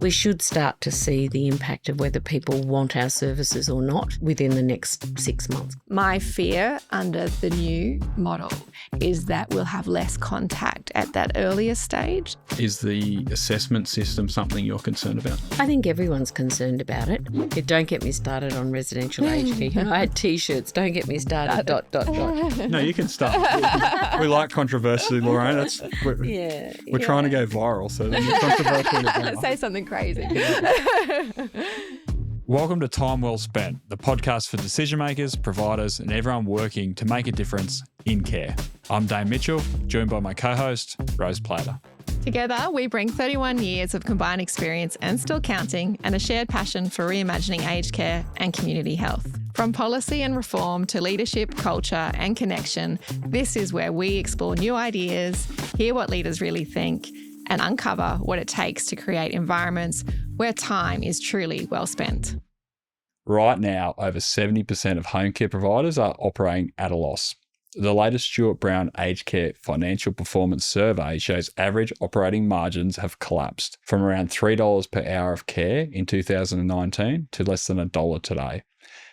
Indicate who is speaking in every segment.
Speaker 1: we should start to see the impact of whether people want our services or not within the next 6 months.
Speaker 2: My fear under the new model is that we'll have less contact at that earlier stage.
Speaker 3: Is the assessment system something you're concerned about?
Speaker 1: I think everyone's concerned about it. Don't get me started on residential aged care. I had T-shirts, don't get me started, ...
Speaker 3: No, you can start. We like controversy, Lorraine. We're trying to go viral, so then you're controversial.
Speaker 2: Say something crazy.
Speaker 3: Welcome to Time Well Spent, the podcast for decision makers, providers, and everyone working to make a difference in care. I'm Dane Mitchell, joined by my co-host, Rose Plater.
Speaker 2: Together, we bring 31 years of combined experience and still counting, and a shared passion for reimagining aged care and community health. From policy and reform to leadership, culture, and connection, this is where we explore new ideas, hear what leaders really think, and uncover what it takes to create environments where time is truly well spent.
Speaker 3: Right now, over 70% of home care providers are operating at a loss. The latest Stuart Brown Aged Care Financial Performance Survey shows average operating margins have collapsed from around $3 per hour of care in 2019 to less than $1 today.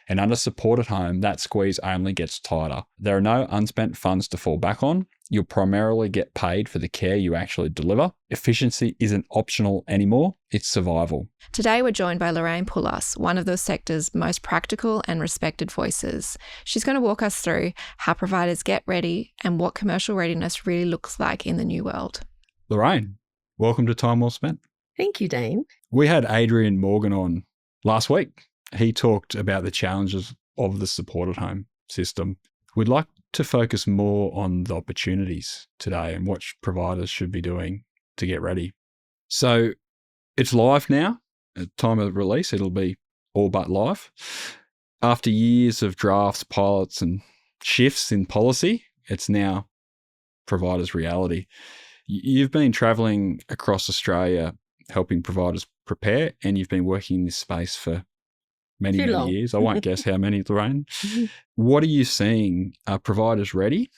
Speaker 3: And under supported home, that squeeze only gets tighter. There are no unspent funds to fall back on. You'll primarily get paid for the care you actually deliver. Efficiency isn't optional anymore, it's survival.
Speaker 2: Today we're joined by Lorraine Poulos, one of the sector's most practical and respected voices. She's going to walk us through how providers get ready and what commercial readiness really looks like in the new world.
Speaker 3: Lorraine, welcome to Time Well Spent.
Speaker 1: Thank you, Dane.
Speaker 3: We had Adrian Morgan on last week. He talked about the challenges of the supported home system. We'd like to focus more on the opportunities today and what providers should be doing to get ready. So it's live now. At time of release, it'll be all but live. After years of drafts, pilots and shifts in policy, it's now providers' reality. You've been travelling across Australia helping providers prepare, and you've been working in this space for many years. I won't guess how many, Lorraine. What are you seeing? Are providers ready?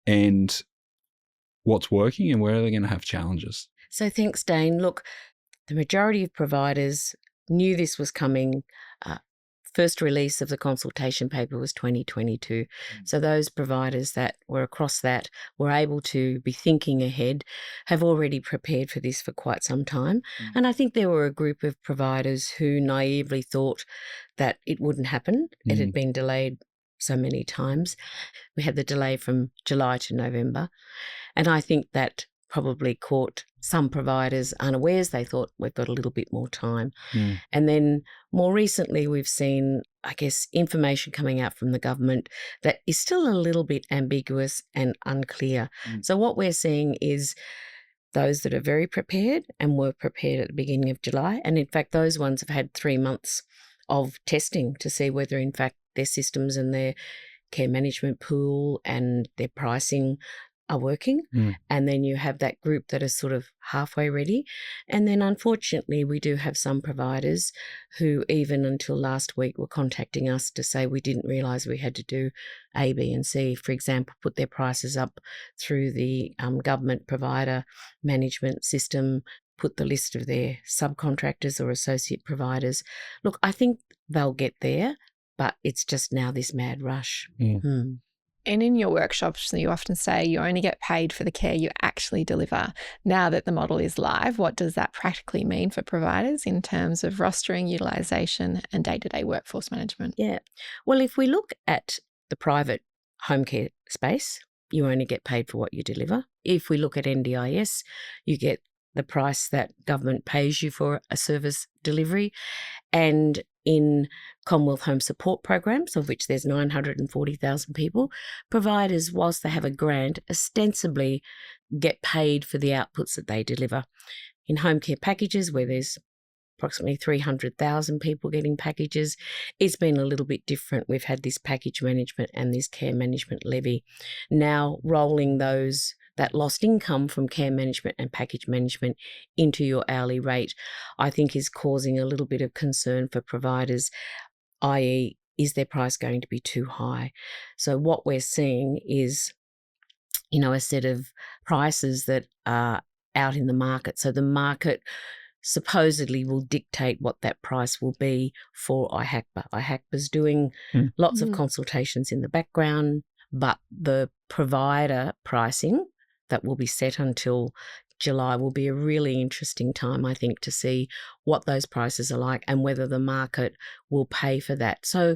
Speaker 3: And what's working and where are they going to have challenges?
Speaker 1: So thanks, Dane. Look, the majority of providers knew this was coming. First release of the consultation paper was 2022. So those providers that were across that were able to be thinking ahead, have already prepared for this for quite some time. And I think there were a group of providers who naively thought that it wouldn't happen. It had been delayed so many times. We had the delay from July to November. And I think that probably caught some providers unawares. They thought we've got a little bit more time. And then more recently, we've seen, I guess, information coming out from the government that is still a little bit ambiguous and unclear. So what we're seeing is those that are very prepared and were prepared at the beginning of July. And in fact, those ones have had 3 months of testing to see whether in fact their systems and their care management pool and their pricing are working. And then you have that group that is sort of halfway ready. And then unfortunately, we do have some providers who even until last week were contacting us to say we didn't realise we had to do A, B and C. For example, put their prices up through the government provider management system, put the list of their subcontractors or associate providers. Look, I think they'll get there, but it's just now this mad rush.
Speaker 2: And in your workshops, you often say you only get paid for the care you actually deliver. Now that the model is live, what does that practically mean for providers in terms of rostering, utilisation and day-to-day workforce management?
Speaker 1: Yeah. Well, if we look at the private home care space, you only get paid for what you deliver. If we look at NDIS, you get the price that government pays you for a service delivery. And in Commonwealth Home Support Programs, of which there's 940,000 people, providers, whilst they have a grant, ostensibly get paid for the outputs that they deliver. In home care packages, where there's approximately 300,000 people getting packages, it's been a little bit different. We've had this package management and this care management levy. Now rolling that lost income from care management and package management into your hourly rate, I think is causing a little bit of concern for providers, i.e., is their price going to be too high? So what we're seeing is, a set of prices that are out in the market. So the market supposedly will dictate what that price will be for IHACPA. IHACPA's doing
Speaker 3: Mm.
Speaker 1: lots of consultations in the background, but the provider pricing that will be set until July will be a really interesting time, I think, to see what those prices are like and whether the market will pay for that. So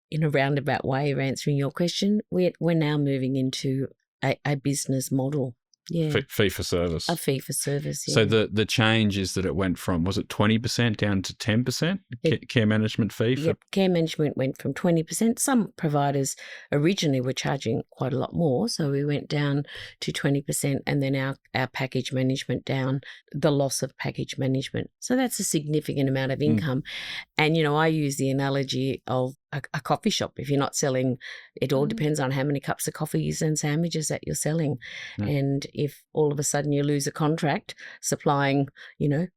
Speaker 1: in a roundabout way of answering your question, we're now moving into a business model. Yeah.
Speaker 3: Fee for service.
Speaker 1: A fee for service, yeah.
Speaker 3: So the change is that it went from, was it 20% down to 10% care management fee?
Speaker 1: Yep, care management went from 20%. Some providers originally were charging quite a lot more, so we went down to 20%, and then our package management down, the loss of package management. So that's a significant amount of income. And, I use the analogy of a coffee shop. If you're not selling, it all depends on how many cups of coffees and sandwiches that you're selling. And if all of a sudden you lose a contract supplying,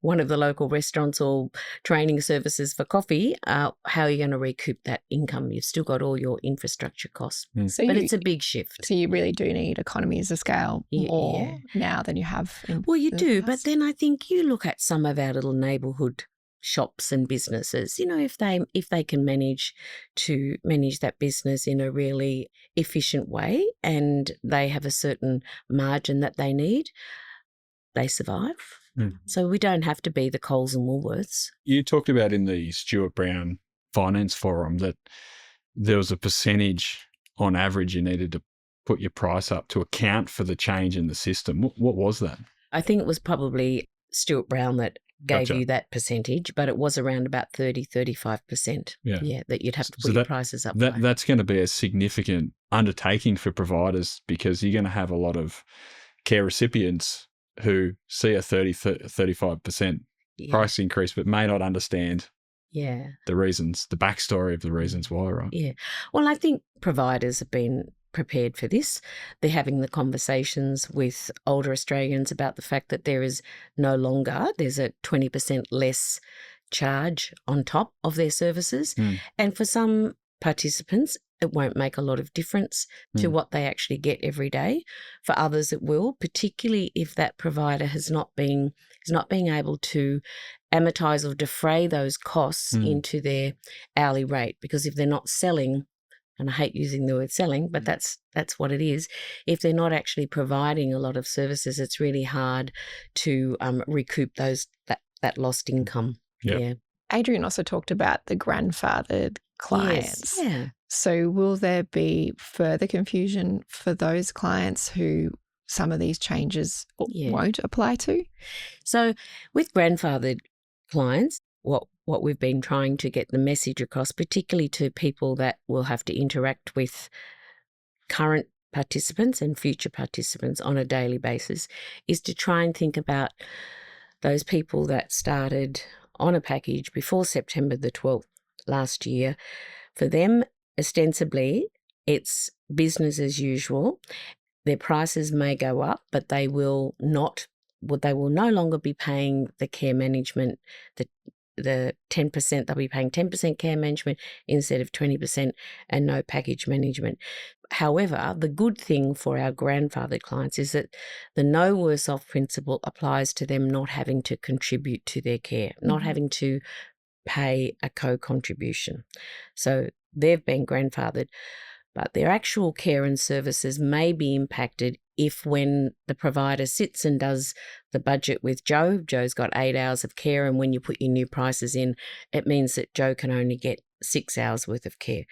Speaker 1: one of the local restaurants or training services for coffee, how are you going to recoup that income? You've still got all your infrastructure costs. But it's a big shift.
Speaker 2: So you really do need economies of scale more now than you have in
Speaker 1: Well, you do,
Speaker 2: past.
Speaker 1: but then I think you look at some of our little neighbourhood shops and businesses, if they can manage that business in a really efficient way and they have a certain margin that they need, they survive. So we don't have to be the Coles and Woolworths.
Speaker 3: You talked about in the Stuart Brown Finance Forum that there was a percentage on average you needed to put your price up to account for the change in the system. What was that?
Speaker 1: I think it was probably Stuart Brown that gave you that percentage, but it was around about 30-35%. Yeah, that you'd have to put your prices up.
Speaker 3: That's going to be a significant undertaking for providers, because you're going to have a lot of care recipients who see a 30-35% price increase but may not understand the reasons, the backstory of the reasons why, right?
Speaker 1: Yeah. Well, I think providers have been prepared for this. They're having the conversations with older Australians about the fact that there's a 20% less charge on top of their services. And for some participants, it won't make a lot of difference to what they actually get every day. For others, it will, particularly if that provider is not being able to amortise or defray those costs into their hourly rate. Because if they're not selling, and I hate using the word selling, but that's what it is. If they're not actually providing a lot of services, it's really hard to recoup that lost income.
Speaker 3: Yep.
Speaker 1: Yeah.
Speaker 2: Adrian also talked about the grandfathered clients.
Speaker 1: Yes. Yeah.
Speaker 2: So will there be further confusion for those clients who some of these changes won't apply to?
Speaker 1: So with grandfathered clients, what we've been trying to get the message across, particularly to people that will have to interact with current participants and future participants on a daily basis, is to try and think about those people that started on a package before September the 12th last year. For them, ostensibly, it's business as usual. Their prices may go up, but they will no longer be paying the care management, the 10%, they'll be paying 10% care management instead of 20% and no package management. However, the good thing for our grandfathered clients is that the no worse off principle applies to them not having to contribute to their care, not having to pay a co-contribution. So they've been grandfathered, but their actual care and services may be impacted if when the provider sits and does the budget with Joe's got 8 hours of care, and when you put your new prices in, it means that Joe can only get 6 hours worth of care.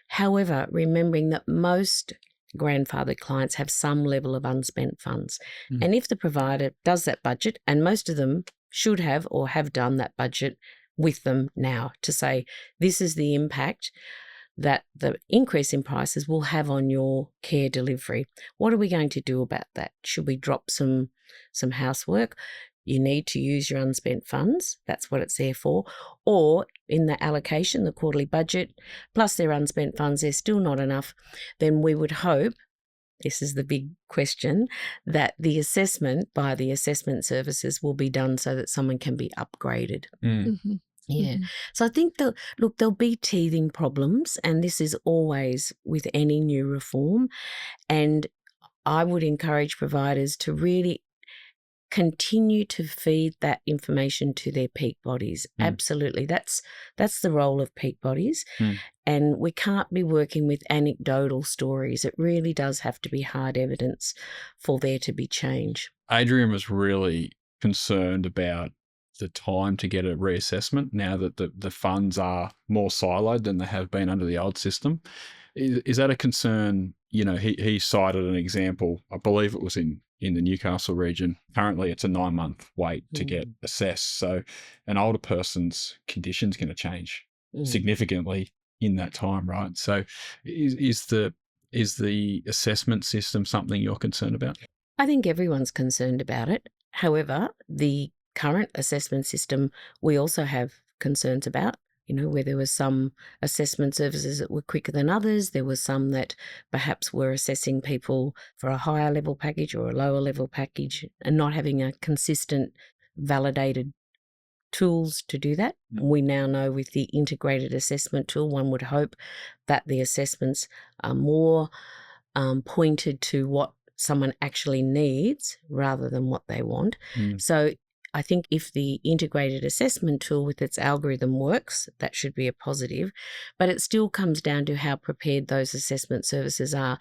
Speaker 1: However, remembering that most grandfathered clients have some level of unspent funds. And if the provider does that budget, and most of them should have or have done that budget with them now to say, this is the impact that the increase in prices will have on your care delivery. What are we going to do about that? Should we drop some housework? You need to use your unspent funds. That's what it's there for. Or in the allocation, the quarterly budget, plus their unspent funds, there's still not enough. Then we would hope, this is the big question, that the assessment by the assessment services will be done so that someone can be upgraded. Yeah. So I think there'll be teething problems, and this is always with any new reform. And I would encourage providers to really continue to feed that information to their peak bodies. Absolutely. That's the role of peak bodies. And we can't be working with anecdotal stories. It really does have to be hard evidence for there to be change.
Speaker 3: Adrian was really concerned about the time to get a reassessment now that the funds are more siloed than they have been under the old system. Is that a concern? You know, he cited an example, I believe it was in the Newcastle region. Currently, it's a 9-month wait to get assessed. So an older person's condition's going to change significantly in that time, right? So is the assessment system something you're concerned about?
Speaker 1: I think everyone's concerned about it. However, the current assessment system, we also have concerns about, you know, where there were some assessment services that were quicker than others. There were some that perhaps were assessing people for a higher level package or a lower level package and not having a consistent, validated tools to do that. We now know with the integrated assessment tool, one would hope that the assessments are more pointed to what someone actually needs rather than what they want. So I think if the integrated assessment tool with its algorithm works, that should be a positive, but it still comes down to how prepared those assessment services are.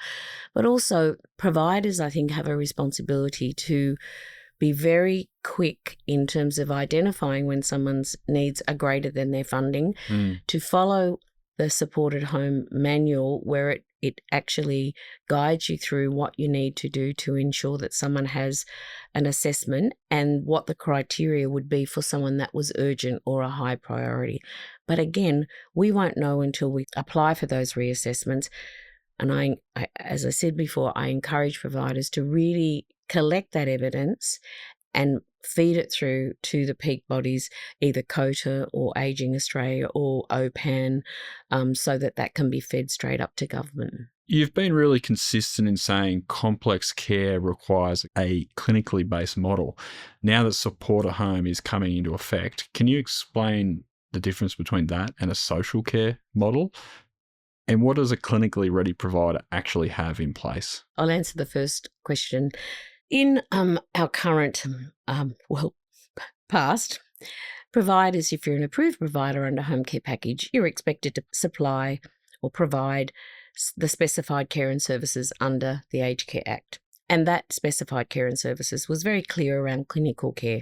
Speaker 1: But also providers, I think, have a responsibility to be very quick in terms of identifying when someone's needs are greater than their funding, to follow the supported home manual where it actually guides you through what you need to do to ensure that someone has an assessment and what the criteria would be for someone that was urgent or a high priority. But again, we won't know until we apply for those reassessments. And I, as I said before, I encourage providers to really collect that evidence and feed it through to the peak bodies, either COTA or Ageing Australia or OPAN, so that can be fed straight up to government.
Speaker 3: You've been really consistent in saying complex care requires a clinically based model. Now that support at home is coming into effect, can you explain the difference between that and a social care model? And what does a clinically ready provider actually have in place?
Speaker 1: I'll answer the first question. In our current, past, providers, if you're an approved provider under home care package, you're expected to supply or provide the specified care and services under the Aged Care Act. And that specified care and services was very clear around clinical care.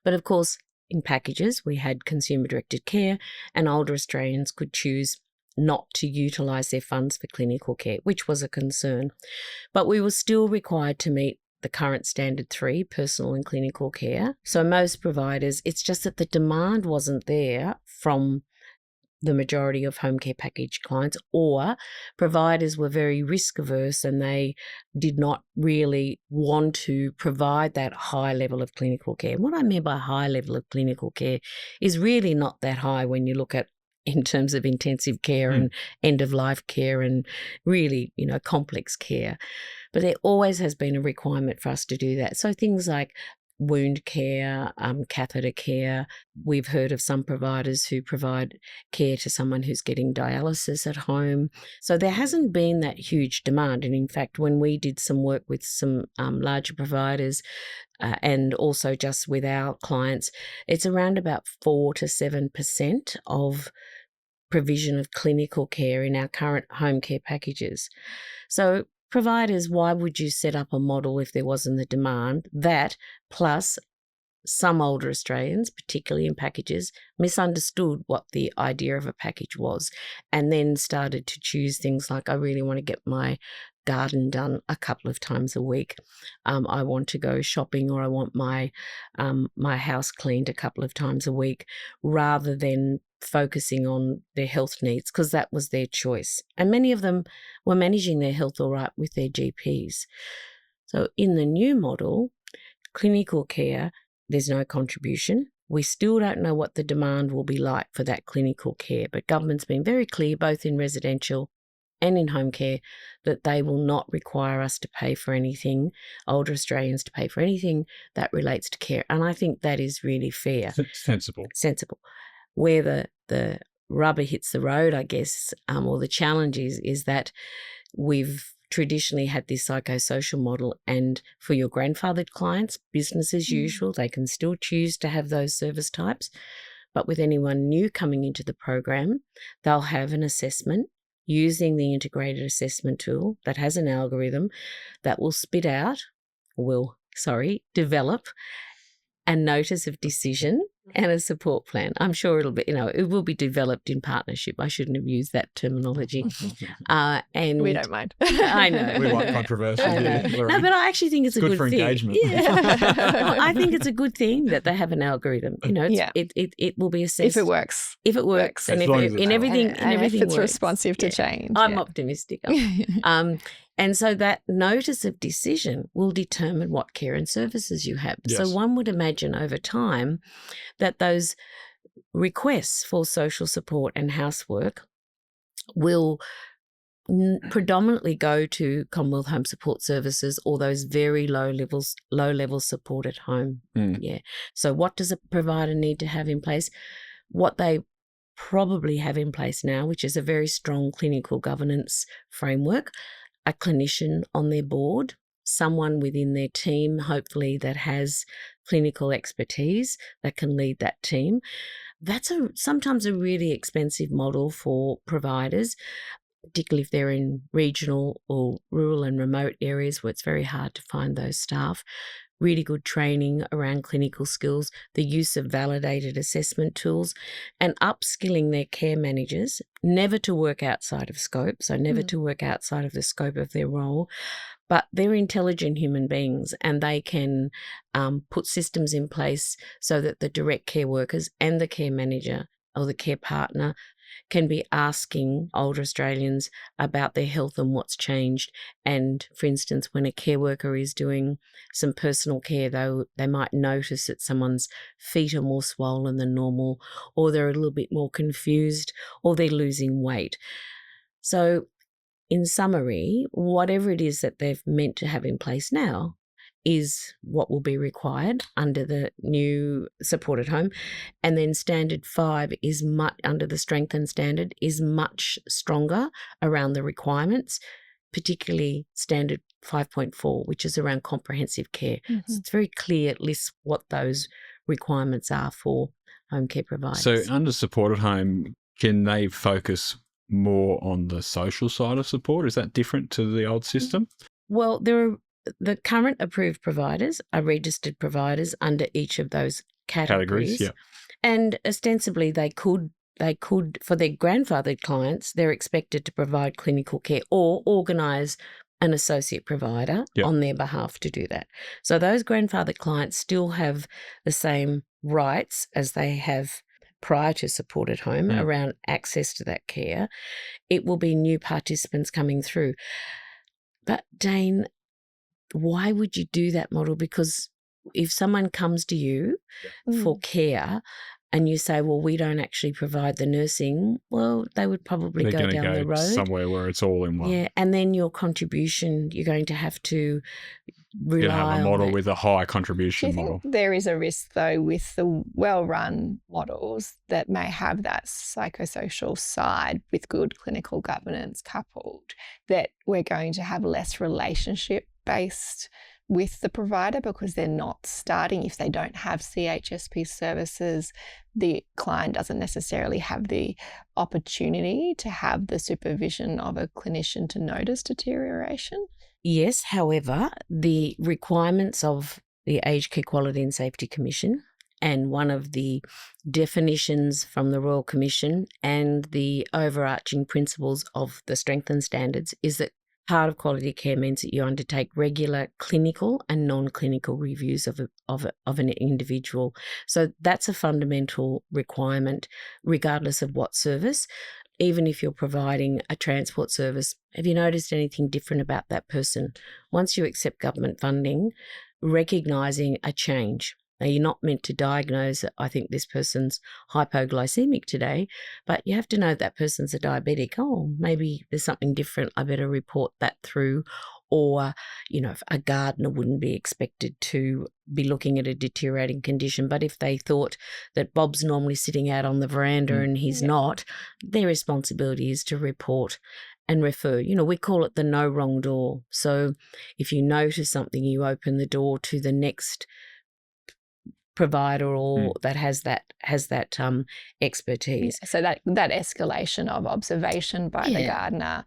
Speaker 1: But of course, in packages, we had consumer-directed care, and older Australians could choose not to utilise their funds for clinical care, which was a concern. But we were still required to meet the current standard 3, personal and clinical care. So most providers, it's just that the demand wasn't there from the majority of home care package clients, or providers were very risk averse and they did not really want to provide that high level of clinical care. What I mean by high level of clinical care is really not that high when you look at in terms of intensive care and end-of-life care and really, you know, complex care. But there always has been a requirement for us to do that. So things like wound care, catheter care. We've heard of some providers who provide care to someone who's getting dialysis at home. So there hasn't been that huge demand. And in fact, when we did some work with some larger providers and also just with our clients, it's around about 4 to 7% of provision of clinical care in our current home care packages. So providers, why would you set up a model if there wasn't the demand? That plus some older Australians, particularly in packages, misunderstood what the idea of a package was and then started to choose things like, I really want to get my garden done a couple of times a week. I want to go shopping, or I want my house cleaned a couple of times a week, rather than focusing on their health needs, because that was their choice. And many of them were managing their health all right with their GPs. So in the new model, clinical care, there's no contribution. We still don't know what the demand will be like for that clinical care, but government's been very clear, both in residential and in home care, that they will not require us to pay for anything, older Australians to pay for anything that relates to care. And I think that is really fair.
Speaker 3: Sensible.
Speaker 1: Where the rubber hits the road, I guess, or the challenge is that we've traditionally had this psychosocial model, and for your grandfathered clients, business as usual, they can still choose to have those service types. But with anyone new coming into the program, they'll have an assessment using the integrated assessment tool that has an algorithm that will develop a notice of decision and a support plan. I'm sure it'll be, it will be developed in partnership. I shouldn't have used that terminology. And
Speaker 2: we don't mind.
Speaker 1: I know.
Speaker 3: We like controversy.
Speaker 1: I know. No, but I actually think it's a good
Speaker 3: for
Speaker 1: thing.
Speaker 3: engagement.
Speaker 1: Yeah. I think it's a good thing that they have an algorithm. It will be assessed.
Speaker 2: If it works.
Speaker 1: If it works. And
Speaker 2: everything if it's
Speaker 1: works.
Speaker 2: responsive to change.
Speaker 1: I'm optimistic. And so that notice of decision will determine what care and services you have.
Speaker 3: Yes.
Speaker 1: So one would imagine over time that those requests for social support and housework will predominantly go to Commonwealth Home Support Services or those very low level support at home. Yeah. So what does a provider need to have in place? What they probably have in place now, which is a very strong clinical governance framework, a clinician on their board, someone within their team, hopefully that has clinical expertise that can lead that team. That's sometimes a really expensive model for providers, particularly if they're in regional or rural and remote areas where it's very hard to find those staff. Really good training around clinical skills, the use of validated assessment tools, and upskilling their care managers never to work outside of scope, so never to work outside of the scope of their role. But they're intelligent human beings, and they can put systems in place so that the direct care workers and the care manager or the care partner can be asking older Australians about their health and what's changed. And for instance, when a care worker is doing some personal care, they might notice that someone's feet are more swollen than normal, or they're a little bit more confused, or they're losing weight. So in summary, whatever it is that they've meant to have in place now is what will be required under the new supported home. And then standard 5 is under the strengthened standard is much stronger around the requirements, particularly standard 5.4, which is around comprehensive care. So it's very clear, it lists what those requirements are for home care providers.
Speaker 3: So under supported home, can they focus more on the social side of support? Is that different to the old system?
Speaker 1: Well, the current approved providers are registered providers under each of those categories.
Speaker 3: Yeah.
Speaker 1: And ostensibly they could, for their grandfathered clients, they're expected to provide clinical care or organise an associate provider on their behalf to do that. So those grandfathered clients still have the same rights as they have prior to supported home around access to that care. It will be new participants coming through. But Dane, why would you do that model? Because if someone comes to you for care and you say, well, we don't actually provide the nursing, well, they would probably go down the road.
Speaker 3: Somewhere where it's all in one.
Speaker 1: Yeah, and then your contribution, you're going to have to rely on
Speaker 3: have a model with a high contribution
Speaker 2: Do you
Speaker 3: model.
Speaker 2: think there is a risk, though, with the well-run models that may have that psychosocial side with good clinical governance coupled, that we're going to have less relationship-based with the provider because they're not starting, if they don't have CHSP services, the client doesn't necessarily have the opportunity to have the supervision of a clinician to notice deterioration?
Speaker 1: Yes, however, the requirements of the Aged Care Quality and Safety Commission and one of the definitions from the Royal Commission and the overarching principles of the strengthened standards is that part of quality care means that you undertake regular clinical and non-clinical reviews of an individual. So that's a fundamental requirement, regardless of what service. Even if you're providing a transport service, have you noticed anything different about that person? Once you accept government funding, recognising a change. Now, you're not meant to diagnose that I think this person's hypoglycemic today, but you have to know that person's a diabetic. Oh, maybe there's something different. I better report that through. Or, if a gardener wouldn't be expected to be looking at a deteriorating condition, but if they thought that Bob's normally sitting out on the veranda and he's not, their responsibility is to report and refer. We call it the no wrong door. So if you notice something, you open the door to the next provider or that has that expertise.
Speaker 2: So that escalation of observation by the gardener.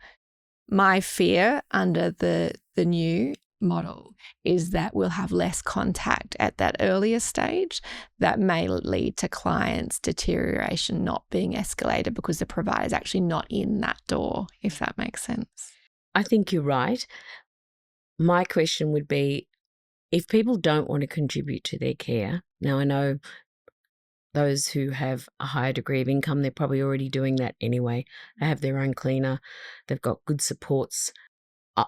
Speaker 2: My fear under the new model is that we'll have less contact at that earlier stage that may lead to clients' deterioration not being escalated because the provider is actually not in that door, if that makes sense.
Speaker 1: I think you're right. My question would be, if people don't want to contribute to their care, now I know those who have a higher degree of income, they're probably already doing that anyway. They have their own cleaner, they've got good supports.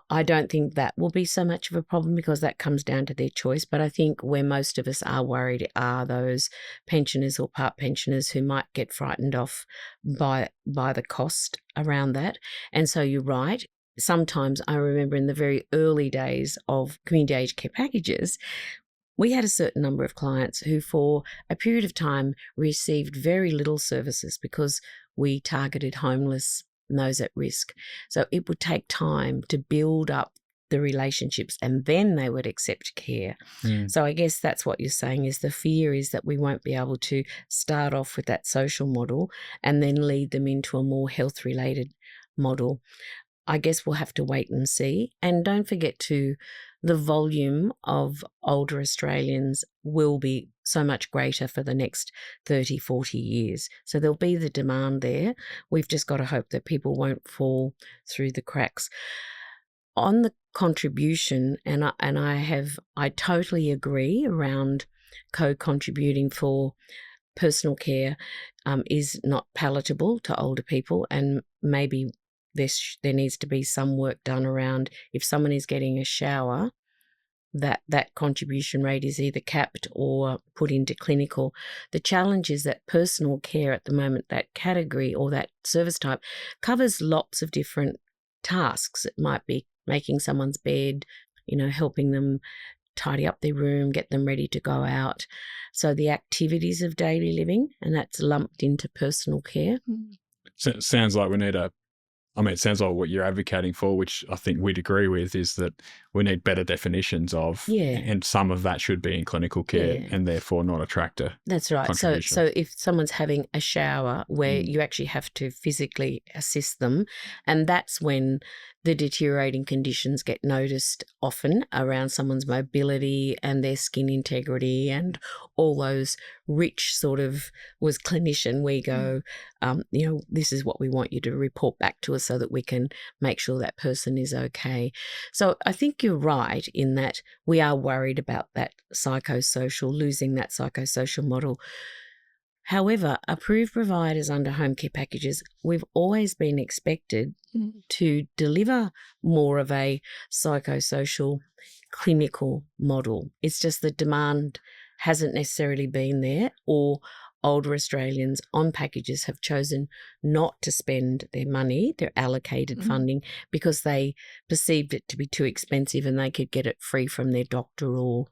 Speaker 1: I don't think that will be so much of a problem because that comes down to their choice. But I think where most of us are worried are those pensioners or part pensioners who might get frightened off by the cost around that. And so you're right. Sometimes I remember in the very early days of community aged care packages, we had a certain number of clients who for a period of time received very little services because we targeted homeless and those at risk. So it would take time to build up the relationships and then they would accept care. So I guess that's what you're saying is the fear is that we won't be able to start off with that social model and then lead them into a more health-related model. I guess we'll have to wait and see. And don't forget the volume of older Australians will be so much greater for the next 30, 40 years. So there'll be the demand there. We've just got to hope that people won't fall through the cracks. On the contribution, and I totally agree around co-contributing for personal care is not palatable to older people, and maybe there needs to be some work done around if someone is getting a shower, that contribution rate is either capped or put into clinical. The challenge is that personal care at the moment, that category or that service type, covers lots of different tasks. It might be making someone's bed, helping them tidy up their room, get them ready to go out. So the activities of daily living, and that's lumped into personal care.
Speaker 3: So it sounds like we need it sounds like what you're advocating for, which I think we'd agree with, is that we need better definitions of, and some of that should be in clinical care and therefore not a tractor. That's right.
Speaker 1: So if someone's having a shower where you actually have to physically assist them, and that's when the deteriorating conditions get noticed often around someone's mobility and their skin integrity and all those rich sort of, as clinician, we go, this is what we want you to report back to us so that we can make sure that person is okay. So I think you're right in that we are worried about that losing that psychosocial model. However, approved providers under home care packages, we've always been expected to deliver more of a psychosocial clinical model. It's just the demand hasn't necessarily been there, or older Australians on packages have chosen not to spend their money, their allocated funding, because they perceived it to be too expensive and they could get it free from their doctor or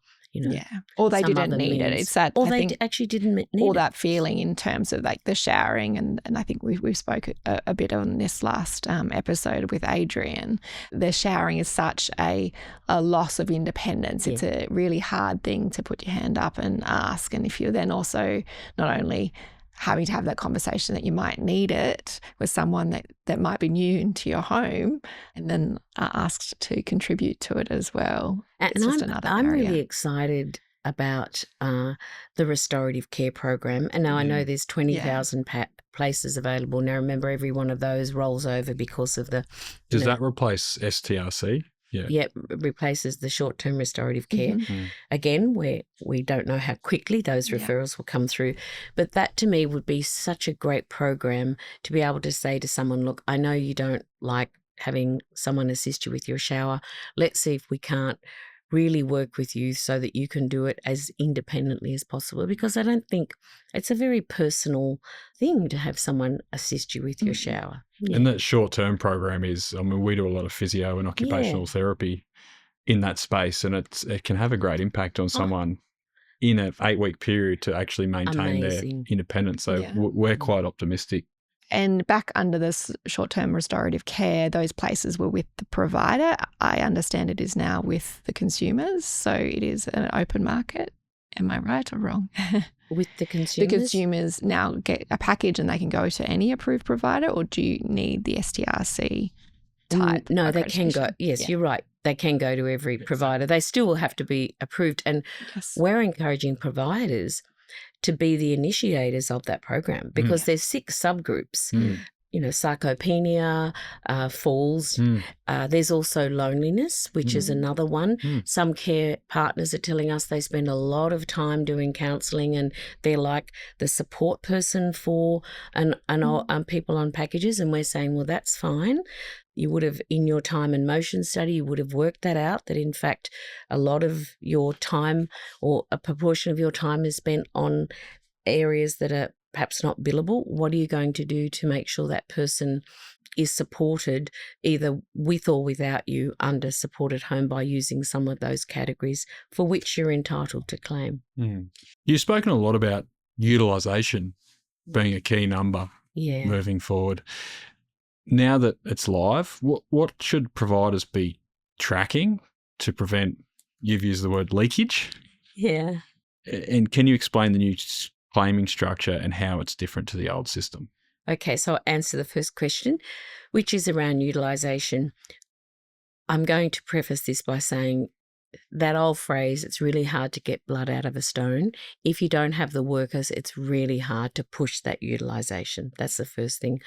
Speaker 2: or they didn't need it. It's that,
Speaker 1: or they actually didn't need
Speaker 2: all
Speaker 1: it.
Speaker 2: that feeling in terms of like the showering, and I think we've spoke a bit on this last episode with Adrian. The showering is such a loss of independence. It's a really hard thing to put your hand up and ask, and if you're then also not only having to have that conversation that you might need it with someone that might be new into your home and then are asked to contribute to it as well. It's just another area.
Speaker 1: I'm really excited about the restorative care program. And now I know there's 20,000 places available. Now remember, every one of those rolls over because of the...
Speaker 3: Does that replace STRC?
Speaker 1: It replaces the short-term restorative care. Again, where we don't know how quickly those referrals will come through. But that to me would be such a great program to be able to say to someone, look, I know you don't like having someone assist you with your shower. Let's see if we can't really work with you so that you can do it as independently as possible, because I don't think it's a very personal thing to have someone assist you with your shower.
Speaker 3: And that short-term program is, we do a lot of physio and occupational therapy in that space, and it can have a great impact on someone in an 8-week period to actually maintain their independence. So we're quite optimistic
Speaker 2: And back under this short-term restorative care, those places were with the provider. I understand it is now with the consumers. So it is an open market. Am I right or wrong?
Speaker 1: With the
Speaker 2: The
Speaker 1: consumers?
Speaker 2: consumers now get a package and they can go to any approved provider, or do you need the STRC type?
Speaker 1: No, they can go.
Speaker 2: accreditation?
Speaker 1: Yes,
Speaker 2: Yeah.
Speaker 1: you're right. They can go to every provider. They still will have to be approved. And
Speaker 2: Yes.
Speaker 1: we're encouraging providers to be the initiators of that program because there's 6 subgroups. Sarcopenia, falls. There's also loneliness, which is another one. Some care partners are telling us they spend a lot of time doing counselling and they're like the support person for people on packages, and we're saying, well, that's fine. You would have, in your time and motion study, you would have worked that out, that in fact a lot of your time or a proportion of your time is spent on areas that are perhaps not billable. What are you going to do to make sure that person is supported either with or without you under supported home by using some of those categories for which you're entitled to claim?
Speaker 3: You've spoken a lot about utilisation being a key number moving forward. Now that it's live, what should providers be tracking to prevent, you've used the word leakage?
Speaker 1: Yeah.
Speaker 3: And can you explain the new claiming structure and how it's different to the old system?
Speaker 1: Okay, so I'll answer the first question, which is around utilisation. I'm going to preface this by saying that old phrase, it's really hard to get blood out of a stone. If you don't have the workers, it's really hard to push that utilisation. That's the first thing.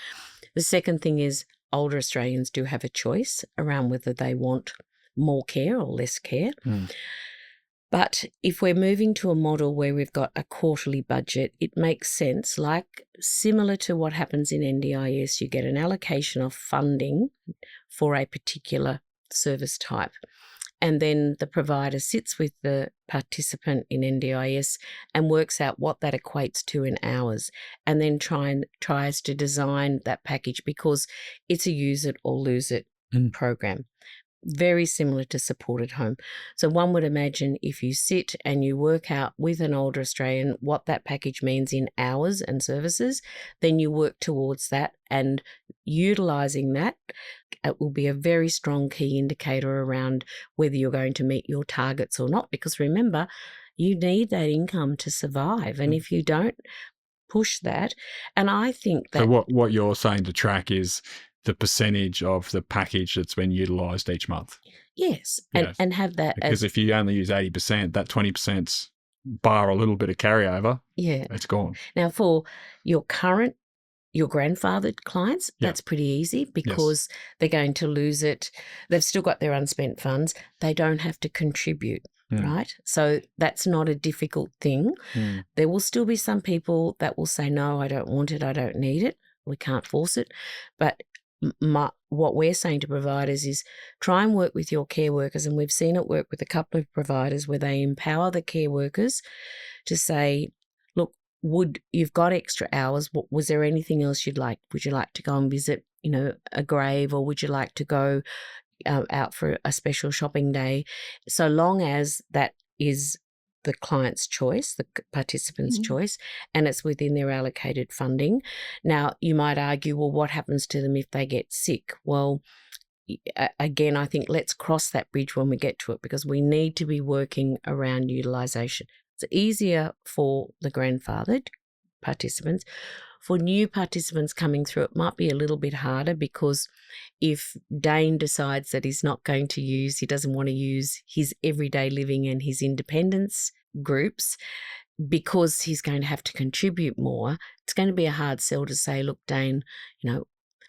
Speaker 1: The second thing is older Australians do have a choice around whether they want more care or less care. But if we're moving to a model where we've got a quarterly budget, it makes sense, like similar to what happens in NDIS, you get an allocation of funding for a particular service type. And then the provider sits with the participant in NDIS and works out what that equates to in hours, and then tries to design that package because it's a use it or lose it program. Very similar to supported home. So one would imagine if you sit and you work out with an older Australian what that package means in hours and services, then you work towards that, and utilising that, it will be a very strong key indicator around whether you're going to meet your targets or not. Because remember, you need that income to survive. And if you don't push that, and I think that...
Speaker 3: So what you're saying to track is the percentage of the package that's been utilised each month.
Speaker 1: Yes, and have that
Speaker 3: because if you only use 80%, that 20%'s bar a little bit of carryover.
Speaker 1: Yeah,
Speaker 3: it's gone.
Speaker 1: Now, for your grandfathered clients, that's pretty easy because they're going to lose it. They've still got their unspent funds. They don't have to contribute, right? So that's not a difficult thing. There will still be some people that will say, no, I don't want it, I don't need it. We can't force it. But what we're saying to providers is try and work with your care workers, and we've seen it work with a couple of providers where they empower the care workers to say, look, you've got extra hours, was there anything else you'd like? Would you like to go and visit, a grave, or would you like to go out for a special shopping day? So long as that is the client's choice, the participant's choice, and it's within their allocated funding. Now, you might argue, well, what happens to them if they get sick? Well, again, I think let's cross that bridge when we get to it, because we need to be working around utilisation. It's easier for the grandfathered participants. For new participants coming through, it might be a little bit harder, because if Dane decides that he doesn't want to use his everyday living and his independence groups because he's going to have to contribute more, it's going to be a hard sell to say, look, Dane,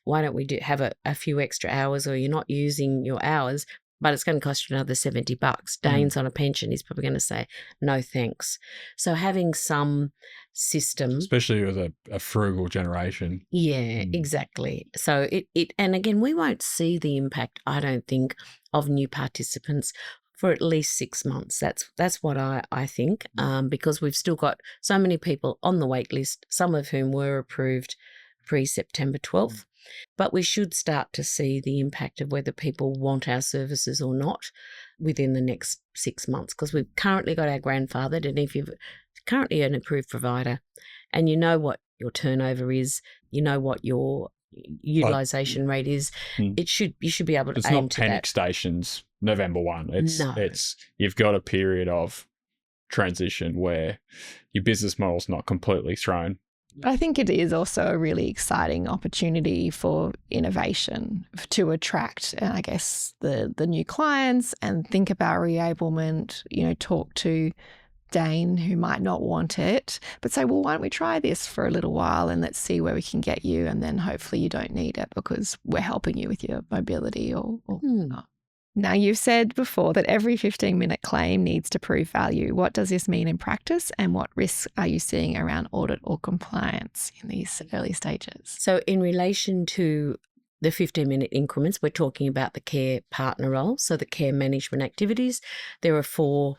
Speaker 1: why don't we have a few extra hours, or you're not using your hours, but it's going to cost you another $70. Dane's on a pension. He's probably going to say, no, thanks. So having some system.
Speaker 3: Especially with a frugal generation.
Speaker 1: Yeah, exactly. So and again, we won't see the impact, I don't think, of new participants for at least 6 months. That's what I think, because we've still got so many people on the wait list, some of whom were approved pre-September 12th. But we should start to see the impact of whether people want our services or not within the next 6 months, because we've currently got our grandfathered, and if you've currently an approved provider and you know what your turnover is, you know what your utilization rate is. You should be able to
Speaker 3: it's
Speaker 1: aim
Speaker 3: not
Speaker 1: to
Speaker 3: panic
Speaker 1: that.
Speaker 3: stations November 1.
Speaker 1: No.
Speaker 3: It's you've got a period of transition where your business model's not completely thrown.
Speaker 2: I think it is also a really exciting opportunity for innovation to attract, I guess, the new clients and think about reablement, talk to Dane who might not want it, but say, well, why don't we try this for a little while and let's see where we can get you, and then hopefully you don't need it because we're helping you with your mobility or not. Now, you've said before that every 15-minute claim needs to prove value. What does this mean in practice, and what risks are you seeing around audit or compliance in these early stages?
Speaker 1: So in relation to the 15-minute increments, we're talking about the care partner role, so the care management activities. There are 4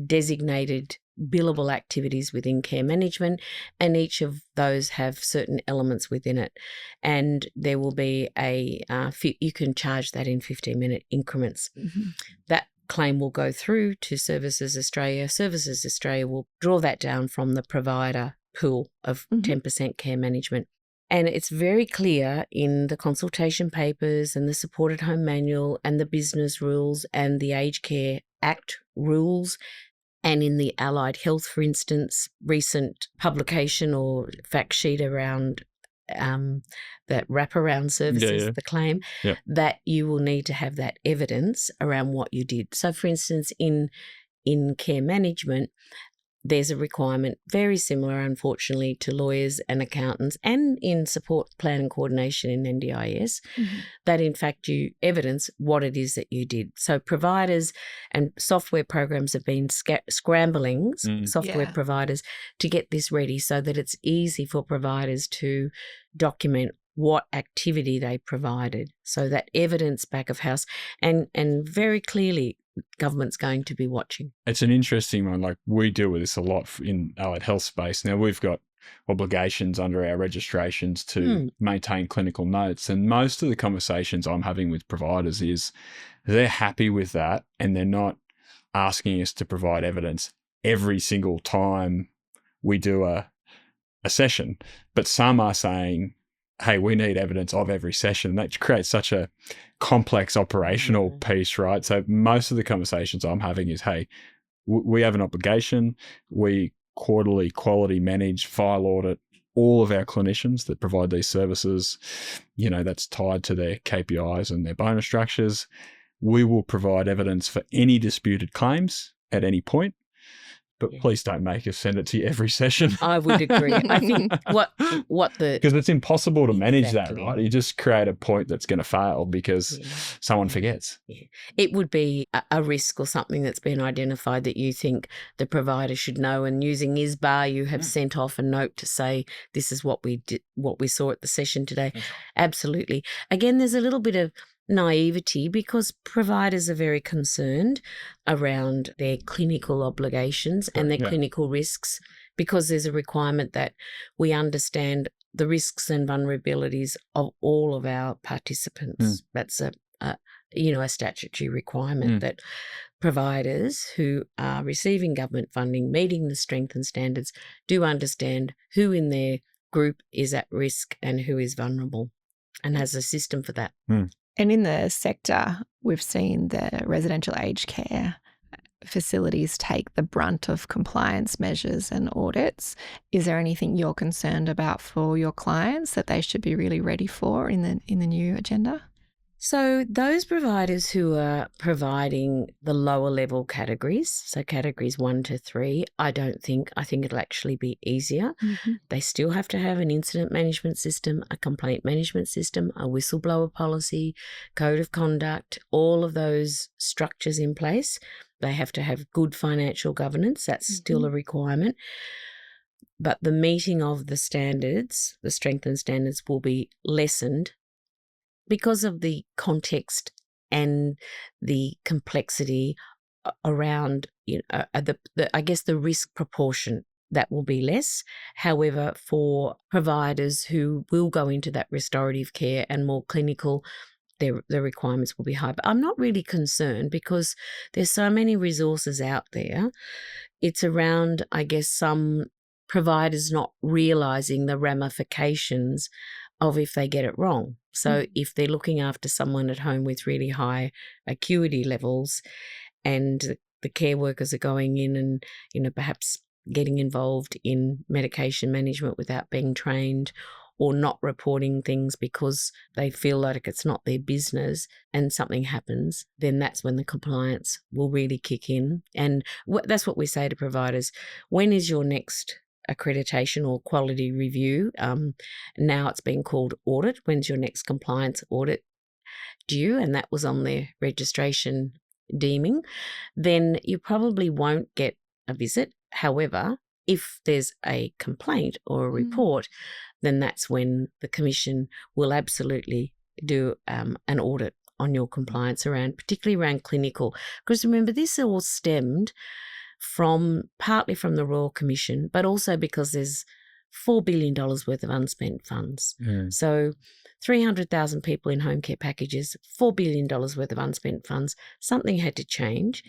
Speaker 1: designated billable activities within care management, and each of those have certain elements within it. And there will be you can charge that in 15-minute increments.
Speaker 2: Mm-hmm.
Speaker 1: That claim will go through to Services Australia. Services Australia will draw that down from the provider pool of 10% care management. And it's very clear in the consultation papers and the supported home manual and the business rules and the Aged Care Act rules, and in the Allied Health, for instance, recent publication or fact sheet around that wraparound services, the claim, that you will need to have that evidence around what you did. So, for instance, in care management, there's a requirement very similar, unfortunately, to lawyers and accountants and in support plan and coordination in NDIS, that in fact you evidence what it is that you did. So providers and software programs have been scrambling, software providers, to get this ready so that it's easy for providers to document what activity they provided. So that evidence back of house, and very clearly government's going to be watching.
Speaker 3: It's an interesting one. Like, we deal with this a lot in allied health space. Now, we've got obligations under our registrations to maintain clinical notes. And most of the conversations I'm having with providers is they're happy with that, and they're not asking us to provide evidence every single time we do a session. But some are saying, hey, we need evidence of every session. That creates such a complex operational piece, right? So most of the conversations I'm having is, hey, we have an obligation. We quarterly quality manage, file audit all of our clinicians that provide these services. That's tied to their KPIs and their bonus structures. We will provide evidence for any disputed claims at any point. But please don't make us send it to you every session.
Speaker 1: I would agree. I think because
Speaker 3: it's impossible to manage that, right? You just create a point that's going to fail because someone forgets.
Speaker 1: Yeah. It would be a risk or something that's been identified that you think the provider should know, and using ISBAR, you have sent off a note to say this is what we did, what we saw at the session today. Absolutely. Again, there's a little bit of naivety because providers are very concerned around their clinical obligations and their clinical risks, because there's a requirement that we understand the risks and vulnerabilities of all of our participants. That's a statutory requirement that providers who are receiving government funding, meeting the strength and standards, do understand who in their group is at risk and who is vulnerable, and has a system for that.
Speaker 2: And in the sector, we've seen the residential aged care facilities take the brunt of compliance measures and audits. Is there anything you're concerned about for your clients that they should be really ready for in the new agenda?
Speaker 1: So those providers who are providing the lower level categories, so categories 1 to 3, I think it'll actually be easier. They still have to have an incident management system, a complaint management system, a whistleblower policy, code of conduct, all of those structures in place. They have to have good financial governance. That's still a requirement. But the meeting of the standards, the strengthened standards, will be lessened because of the context and the complexity around, the risk proportion. That will be less. However, for providers who will go into that restorative care and more clinical, the requirements will be high. But I'm not really concerned because there's so many resources out there. It's around, some providers not realising the ramifications of if they get it wrong. So if they're looking after someone at home with really high acuity levels and the care workers are going in and, perhaps getting involved in medication management without being trained, or not reporting things because they feel like it's not their business and something happens, then that's when the compliance will really kick in. And that's what we say to providers. When is your next accreditation or quality review? Now it's being called audit. When's your next compliance audit due? And that was on their registration deeming. Then you probably won't get a visit. However, if there's a complaint or a report, then that's when the Commission will absolutely do an audit on your compliance particularly around clinical. Because remember, this all stemmed partly from the Royal Commission, but also because there's $4 billion worth of unspent funds. So 300,000 people in home care packages, $4 billion worth of unspent funds. Something had to change.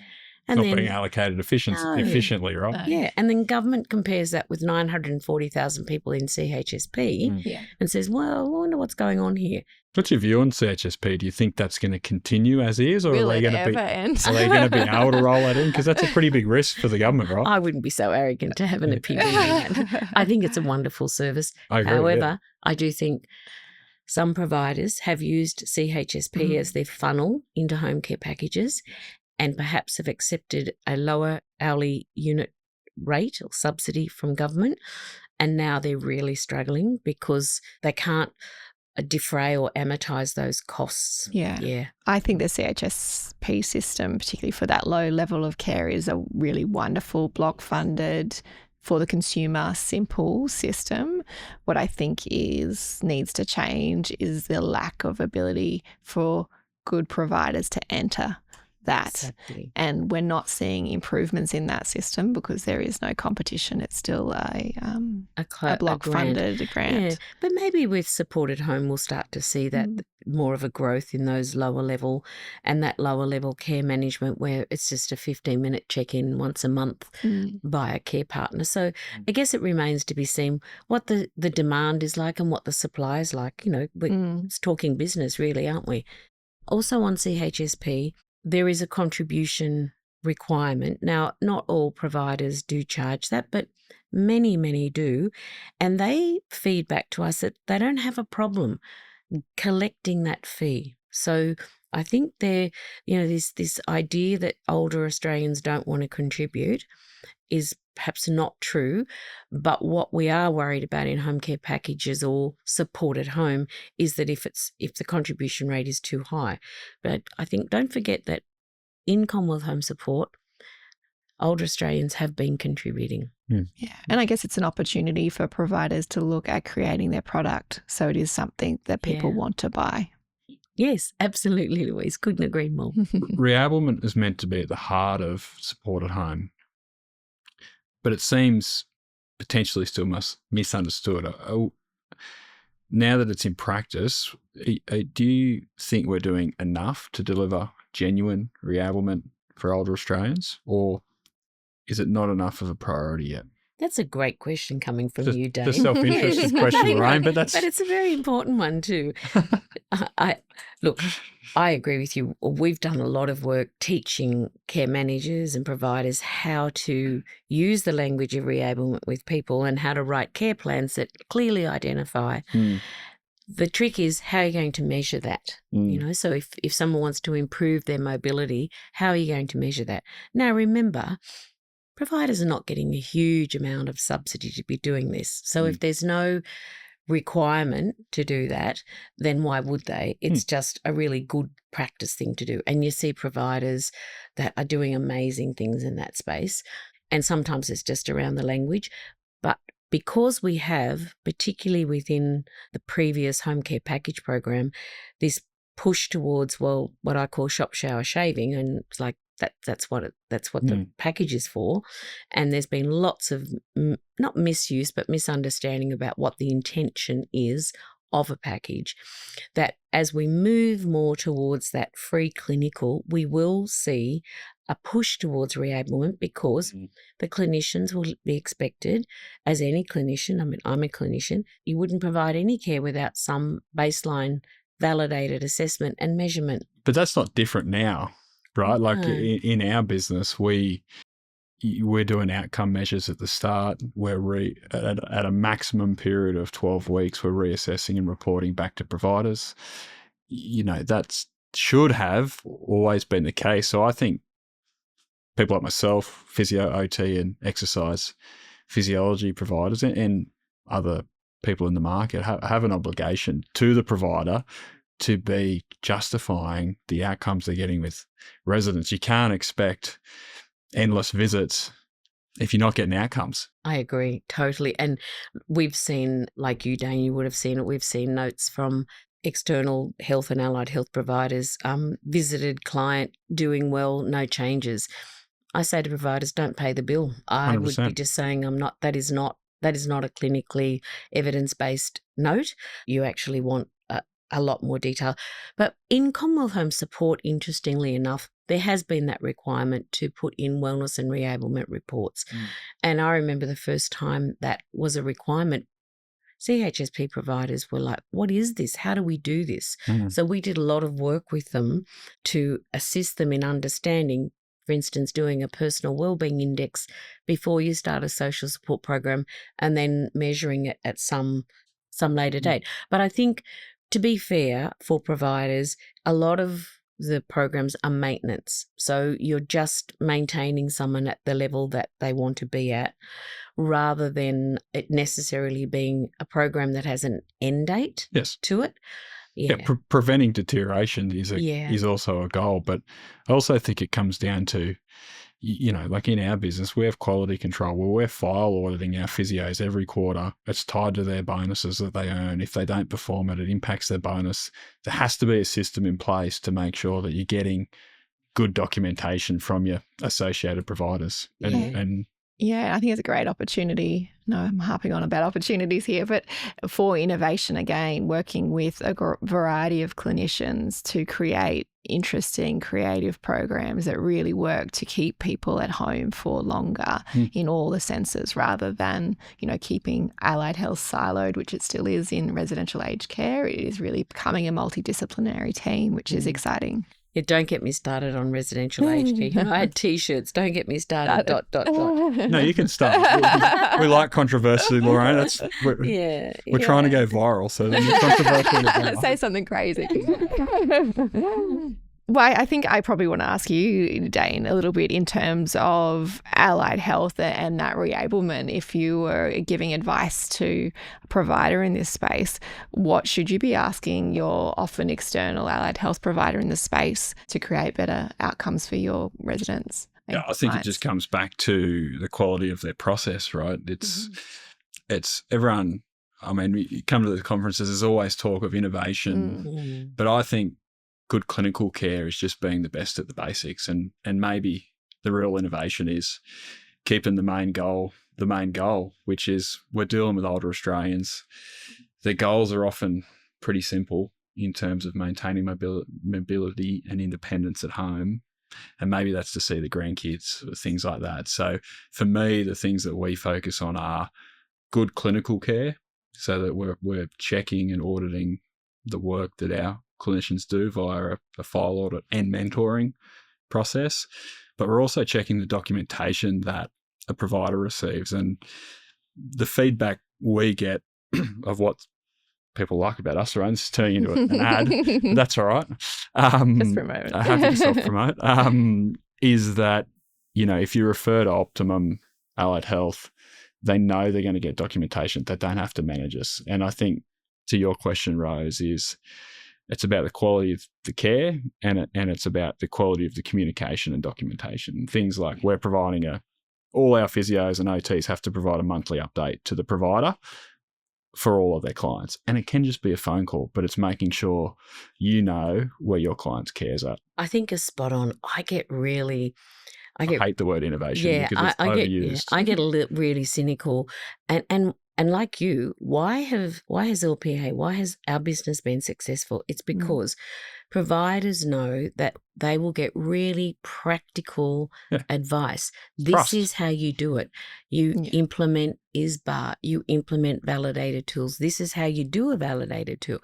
Speaker 3: And not being allocated efficiently, right?
Speaker 1: Yeah, and then government compares that with 940,000 people in CHSP and says, well, I wonder what's going on here.
Speaker 3: What's your view on CHSP? Do you think that's going to continue as is, or
Speaker 2: Will
Speaker 3: are they
Speaker 2: it
Speaker 3: going to
Speaker 2: ever end?
Speaker 3: Are they going to be able to roll that in? Because that's a pretty big risk for the government, right?
Speaker 1: I wouldn't be so arrogant to have an opinion on that. I think it's a wonderful service.
Speaker 3: I agree,
Speaker 1: However, I do think some providers have used CHSP as their funnel into home care packages, and perhaps have accepted a lower hourly unit rate or subsidy from government. And now they're really struggling because they can't defray or amortise those costs.
Speaker 2: Yeah. I think the CHSP system, particularly for that low level of care, is a really wonderful block funded, for the consumer, simple system. What I think needs to change is the lack of ability for good providers to enter that.
Speaker 1: Exactly.
Speaker 2: And we're not seeing improvements in that system because there is no competition. It's still a block funded grant.
Speaker 1: Yeah, but maybe with supported home we'll start to see that more of a growth in those lower level and that lower level care management where it's just a 15-minute check-in once a month by a care partner. So I guess it remains to be seen what the demand is like and what the supply is like. We're talking business really, aren't we? Also on CHSP, there is a contribution requirement. Now, not all providers do charge that, but many, many do. And they feed back to us that they don't have a problem collecting that fee. So I think there's this idea that older Australians don't want to contribute is perhaps not true, but what we are worried about in home care packages or support at home is that if the contribution rate is too high. But I think don't forget that in Commonwealth Home Support, older Australians have been contributing.
Speaker 2: Yeah, and I guess it's an opportunity for providers to look at creating their product so it is something that people want to buy.
Speaker 1: Yes, absolutely, Louise. Couldn't agree more.
Speaker 3: Reablement is meant to be at the heart of support at home, but it seems potentially still misunderstood. Now that it's in practice, do you think we're doing enough to deliver genuine reablement for older Australians, or is it not enough of a priority yet?
Speaker 1: That's a great question coming from you, Dane.
Speaker 3: The self-interested question, Lorraine, but
Speaker 1: it's a very important one too. I agree with you. We've done a lot of work teaching care managers and providers how to use the language of reablement with people and how to write care plans that clearly identify. The trick is how you're going to measure that. So if someone wants to improve their mobility, how are you going to measure that? Now, remember, providers are not getting a huge amount of subsidy to be doing this. So if there's no requirement to do that, then why would they? It's just a really good practice thing to do. And you see providers that are doing amazing things in that space. And sometimes it's just around the language. But because we have, particularly within the previous home care package program, this push towards, what I call shop, shower, shaving, and it's like that's what the package is for. And there's been lots of not misuse but misunderstanding about what the intention is of a package, that as we move more towards that free clinical, we will see a push towards reablement because the clinicians will be expected, as any clinician, I mean, I'm a clinician, you wouldn't provide any care without some baseline validated assessment and measurement.
Speaker 3: But that's not different now, right?
Speaker 1: No.
Speaker 3: Like in our business, we're doing outcome measures at the start. We're at a maximum period of 12 weeks, we're reassessing and reporting back to providers. That should have always been the case. So I think people like myself, physio, OT and exercise physiology providers and other people in the market have an obligation to the provider to be justifying the outcomes they're getting with residents. You can't expect endless visits if you're not getting outcomes.
Speaker 1: I agree totally. And we've seen, like you, Dane, you would have seen it, we've seen notes from external health and allied health providers, visited client, doing well, no changes. I say to providers, don't pay the bill. I
Speaker 3: 100%.
Speaker 1: would be just saying that is not a clinically evidence-based note. You actually want a lot more detail. But in Commonwealth Home Support, interestingly enough, there has been that requirement to put in wellness and reablement reports. And I remember the first time that was a requirement, CHSP providers were like, what is this? How do we do this? So we did a lot of work with them to assist them in understanding, for instance, doing a personal wellbeing index before you start a social support program and then measuring it at some later date. But I think, to be fair, for providers, a lot of the programs are maintenance. So you're just maintaining someone at the level that they want to be at, rather than it necessarily being a program that has an end date to it. Yeah,
Speaker 3: preventing deterioration is also a goal. But I also think it comes down to, like in our business, we have quality control where we're file auditing our physios every quarter. It's tied to their bonuses that they earn. If they don't perform it impacts their bonus. There has to be a system in place to make sure that you're getting good documentation from your associated providers.
Speaker 2: Yeah, I think it's a great opportunity. No, I'm harping on about opportunities here, but for innovation, again, working with a variety of clinicians to create interesting, creative programs that really work to keep people at home for longer in all the senses, rather than, keeping allied health siloed, which it still is in residential aged care. It is really becoming a multidisciplinary team, which is exciting.
Speaker 1: Yeah, don't get me started on residential aged care. I had T-shirts. Don't get me started. ...
Speaker 3: No, you can start. We like controversy, Lorraine. We're trying to go viral, so then you're controversial.
Speaker 2: Say something crazy. Well, I think I probably want to ask you, Dane, a little bit in terms of allied health and that reablement. If you were giving advice to a provider in this space, what should you be asking your often external allied health provider in the space to create better outcomes for your residents?
Speaker 3: Yeah, I think it just comes back to the quality of their process, right? It's everyone. I mean, you come to the conferences, there's always talk of innovation, but I think good clinical care is just being the best at the basics, and maybe the real innovation is keeping the main goal, which is we're dealing with older Australians. Their goals are often pretty simple in terms of maintaining mobility and independence at home, and maybe that's to see the grandkids or things like that. So for me, the things that we focus on are good clinical care, so that we're checking and auditing the work that our clinicians do via a file audit and mentoring process, but we're also checking the documentation that a provider receives. And the feedback we get of what people like about us, right? This is turning into an ad, but that's all right.
Speaker 2: Just for a moment.
Speaker 3: Happy to self-promote. Is that, if you refer to Optimum Allied Health, they know they're going to get documentation. They don't have to manage us. And I think, to your question, Rose, it's about the quality of the care and it's about the quality of the communication and documentation. Things like we're providing all our physios and OTs have to provide a monthly update to the provider for all of their clients. And it can just be a phone call, but it's making sure you know where your client's cares at.
Speaker 1: I think it's spot on. I
Speaker 3: hate the word innovation because it's overused.
Speaker 1: I get really cynical. And And like you, why has LPA, why has our business been successful? It's because providers know that they will get really practical advice. This
Speaker 3: Trust.
Speaker 1: is how you do it. You implement ISBAR, you implement validated tools. This is how you do a validated tool.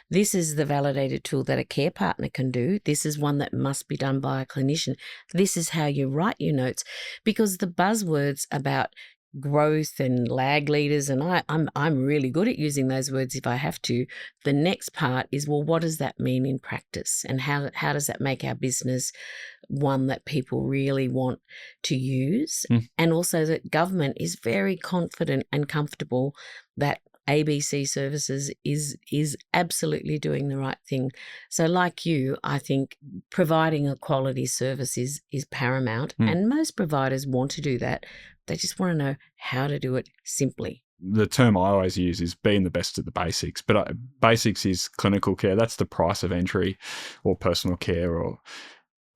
Speaker 1: This is the validated tool that a care partner can do. This is one that must be done by a clinician. This is how you write your notes. Because the buzzwords about growth and lag leaders, and I'm really good at using those words if I have to. The next part is, well, what does that mean in practice, and how does that make our business one that people really want to use, and also that government is very confident and comfortable that ABC Services is absolutely doing the right thing. So like you, I think providing a quality service is paramount, and most providers want to do that. They just want to know how to do it simply.
Speaker 3: The term I always use is being the best at the basics, but basics is clinical care. That's the price of entry, or personal care,